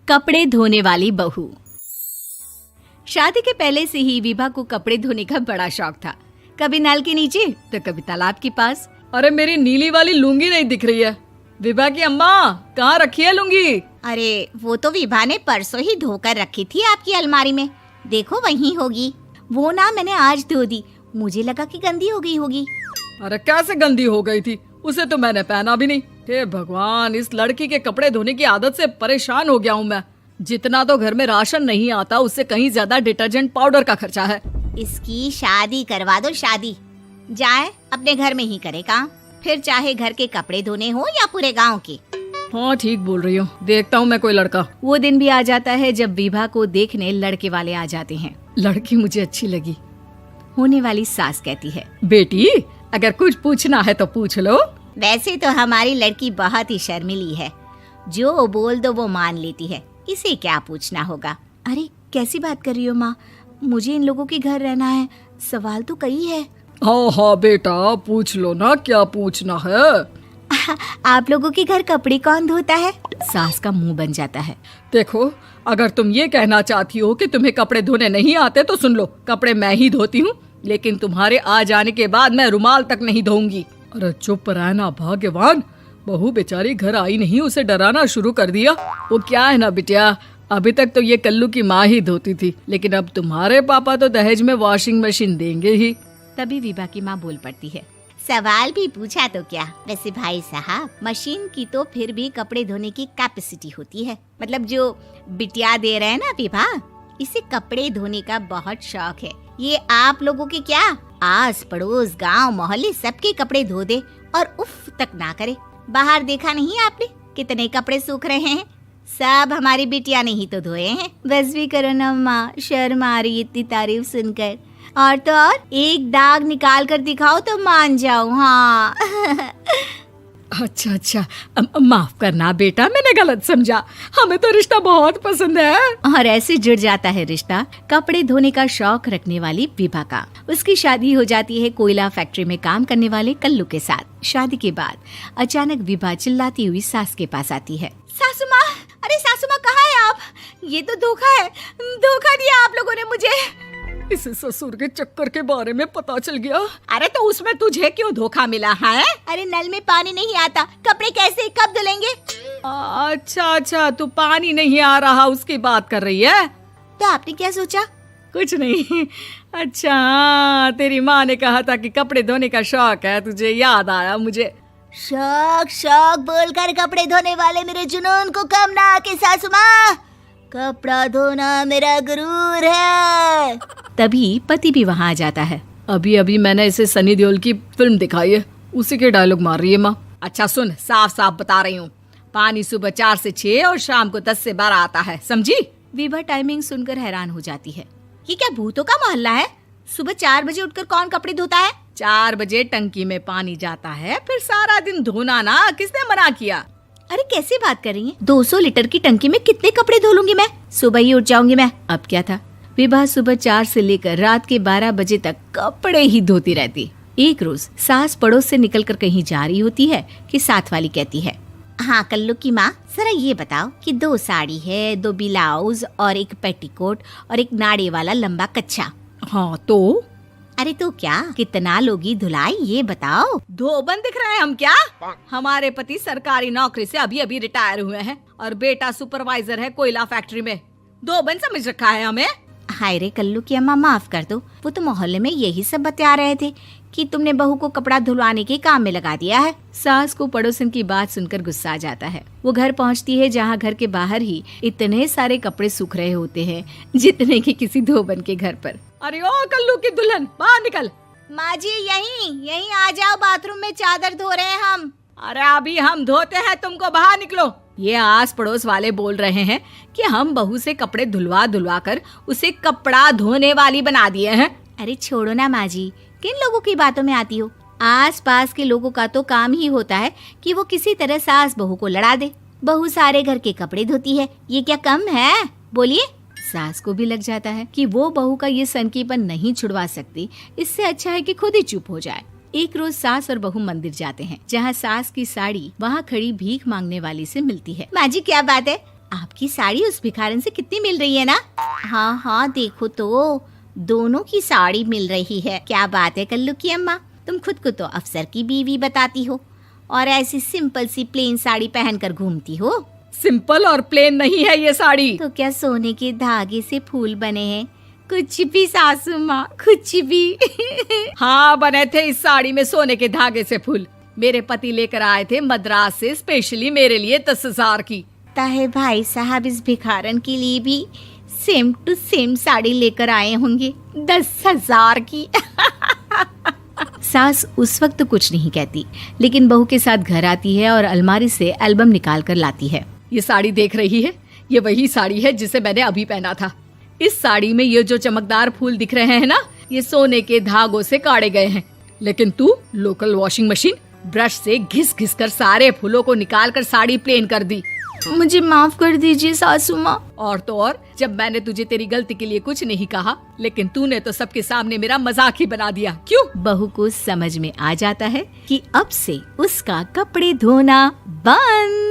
कपड़े धोने वाली बहू। शादी के पहले से ही विभा को कपड़े धोने का बड़ा शौक था। कभी नल के नीचे तो कभी तालाब के पास। अरे मेरी नीली वाली लुंगी नहीं दिख रही है। विभा की अम्मा, कहाँ रखी है लुंगी? अरे वो तो विभा ने परसों ही धोकर रखी थी आपकी अलमारी में, देखो वहीं होगी। वो ना मैंने आज धो दी, मुझे लगा कि गंदी हो गई होगी। अरे कैसे गंदी हो गई थी? उसे तो मैंने पहना भी नहीं। हे भगवान, इस लड़की के कपड़े धोने की आदत से परेशान हो गया हूँ मैं। जितना तो घर में राशन नहीं आता, उससे कहीं ज्यादा डिटर्जेंट पाउडर का खर्चा है। इसकी शादी करवा दो, शादी जाए अपने घर में ही करे काम, फिर चाहे घर के कपड़े धोने हो या पूरे गांव के। हाँ ठीक बोल रही हूँ, देखता हूँ मैं कोई लड़का। वो दिन भी आ जाता है जब विभा को देखने लड़के वाले आ जाते हैं। लड़की मुझे अच्छी लगी। होने वाली सास कहती है, बेटी अगर कुछ पूछना है तो पूछ लो। वैसे तो हमारी लड़की बहुत ही शर्मीली है, जो बोल दो वो मान लेती है, इसे क्या पूछना होगा। अरे कैसी बात कर रही हो माँ, मुझे इन लोगों के घर रहना है, सवाल तो कई है। हाँ हाँ बेटा, पूछ लो ना, क्या पूछना है। आप लोगों के घर कपड़े कौन धोता है? सास का मुंह बन जाता है। देखो, अगर तुम ये कहना चाहती हो कि तुम्हें कपड़े धोने नहीं आते तो सुन लो, कपड़े मैं ही धोती हूँ, लेकिन तुम्हारे आ जाने के बाद मैं रुमाल तक नहीं धोऊंगी। अरे चुप रहना भाग्यवान, बहू बेचारी घर आई नहीं, उसे डराना शुरू कर दिया। वो क्या है ना बिटिया, अभी तक तो ये कल्लू की माँ ही धोती थी, लेकिन अब तुम्हारे पापा तो दहेज में वॉशिंग मशीन देंगे ही। तभी विभा की माँ बोल पड़ती है, सवाल भी पूछा तो क्या। वैसे भाई साहब, मशीन की तो फिर भी कपड़े धोने की कैपेसिटी होती है। मतलब जो बिटिया दे रहे हैं ना विभा, इसे कपड़े धोने का बहुत शौक है। ये आप लोगों के क्या, आस पड़ोस गांव मोहल्ले सबके कपड़े धो दे और उफ तक ना करे। बाहर देखा नहीं आपने कितने कपड़े सूख रहे हैं? सब हमारी बिटिया ने ही तो धोए हैं। बस भी करो ना माँ, शर्म आ रही इतनी तारीफ सुनकर। और तो और एक दाग निकाल कर दिखाओ तो मान जाओ। हाँ अच्छा, माफ करना बेटा, मैंने गलत समझा। हमें तो रिश्ता बहुत पसंद है। और ऐसे जुड़ जाता है रिश्ता कपड़े धोने का शौक रखने वाली विभा का। उसकी शादी हो जाती है कोयला फैक्ट्री में काम करने वाले कल्लू के साथ। शादी के बाद अचानक विभा चिल्लाती हुई सास के पास आती है। सासू माँ, अरे सासू माँ कहाँ है आप? ये तो धोखा है, धोखा दिया आप लोगों ने मुझे। इसे ससुर के चक्कर के बारे में पता चल गया। अरे तो उसमें तुझे क्यों धोखा मिला है? अरे नल में पानी नहीं आता, कपड़े कैसे कब धुलेंगे? अच्छा, तू पानी नहीं आ रहा उसकी बात कर रही है। तो आपने क्या सोचा? कुछ नहीं। अच्छा, तेरी माँ ने कहा था कि कपड़े धोने का शौक है तुझे, याद आया मुझे। शौक बोलकर कपड़े धोने वाले मेरे जुनून को कम ना आके सासू माँ, कपड़ा धोना मेरा गुरूर है। तभी पति भी वहाँ आ जाता है। अभी मैंने इसे सनी देओल की फिल्म दिखाई है, उसी के डायलॉग मार रही है माँ। अच्छा सुन, साफ साफ बता रही हूँ, पानी सुबह 4 से 6 और शाम को 10 से 12 आता है, समझी? विभा टाइमिंग सुनकर हैरान हो जाती है। ये क्या भूतों का मोहल्ला है? सुबह 4 बजे उठकर कौन कपड़े धोता है? 4 बजे टंकी में पानी जाता है, फिर सारा दिन धोना ना, किसने मना किया? अरे कैसी बात कर रही हैं? 200 लीटर की टंकी में कितने कपड़े धो लूंगी मैं? सुबह ही उठ जाऊंगी मैं। अब क्या था, विभा सुबह 4 से लेकर रात के 12 बजे तक कपड़े ही धोती रहती। एक रोज सास पड़ोस से निकलकर कहीं जा रही होती है कि साथ वाली कहती है, हाँ कल्लू की माँ, जरा ये बताओ कि 2 साड़ी है, 2 ब्लाउज और एक पेटीकोट और एक नाड़े वाला लंबा कच्छा। हाँ तो? अरे तो क्या, कितना लोगी धुलाई ये बताओ। धोबन दिख रहे हैं हम क्या? हमारे पति सरकारी नौकरी से अभी रिटायर हुए हैं और बेटा सुपरवाइजर है कोयला फैक्ट्री में। धोबन समझ रखा है हमें? हाय रे कल्लू की अम्मा, माफ कर दो, वो तो मोहल्ले में यही सब बता रहे थे कि तुमने बहू को कपड़ा धुलवाने के काम में लगा दिया है। सास को पड़ोसन की बात सुनकर गुस्सा आ जाता है। वो घर पहुंचती है जहां घर के बाहर ही इतने सारे कपड़े सूख रहे होते हैं जितने कि किसी धोबन के घर पर। अरे ओ कल्लू की दुल्हन, बाहर निकल। माँ जी यहीं आ जाओ, बाथरूम में चादर धो रहे हैं हम। अरे अभी हम धोते हैं, तुमको बाहर निकलो। ये आस पड़ोस वाले बोल रहे हैं कि हम बहू से कपड़े धुलवा कर उसे कपड़ा धोने वाली बना दिए हैं। अरे छोड़ो ना माँ जी, किन लोगों की बातों में आती हो? आस पास के लोगों का तो काम ही होता है कि वो किसी तरह सास बहू को लड़ा दे। बहू सारे घर के कपड़े धोती है, ये क्या कम है? बोलिए। सास को भी लग जाता है कि वो बहू का ये सनकीपन नहीं छुड़वा सकती, इससे अच्छा है कि खुद ही चुप हो जाए। एक रोज सास और बहू मंदिर जाते हैं, जहाँ सास की साड़ी वहाँ खड़ी भीख मांगने वाली से मिलती है। माँ जी क्या बात है, आपकी साड़ी उस भिखारन से कितनी मिल रही है ना? हाँ हाँ, देखो तो दोनों की साड़ी मिल रही है। क्या बात है कल्लू की अम्मा, तुम खुद को तो अफसर की बीवी बताती हो और ऐसी सिंपल सी प्लेन साड़ी पहनकर घूमती हो। सिंपल और प्लेन नहीं है ये साड़ी। तो क्या सोने के धागे से फूल बने हैं? कुछ भी सासू माँ, कुछ भी। हाँ, बने थे इस साड़ी में सोने के धागे से फूल। मेरे पति लेकर आए थे मद्रास से स्पेशली मेरे लिए 10,000 की। ताहे भाई साहब इस भिखारन के लिए भी सेम टू सेम साड़ी लेकर आए होंगे 10,000 की। सास उस वक्त तो कुछ नहीं कहती, लेकिन बहू के साथ घर आती है और अलमारी से एल्बम निकाल कर लाती है। ये साड़ी देख रही है, ये वही साड़ी है जिसे मैंने अभी पहना था। इस साड़ी में ये जो चमकदार फूल दिख रहे हैं ना, ये सोने के धागों से काढ़े गए हैं। लेकिन तू लोकल वॉशिंग मशीन ब्रश से घिस घिस कर सारे फूलों को निकाल कर साड़ी प्लेन कर दी। मुझे माफ कर दीजिए सासू माँ। और तो और, जब मैंने तुझे तेरी गलती के लिए कुछ नहीं कहा, लेकिन तूने तो सबके सामने मेरा मजाक ही बना दिया। क्यों? बहू को समझ में आ जाता है कि अब से उसका कपड़े धोना बंद।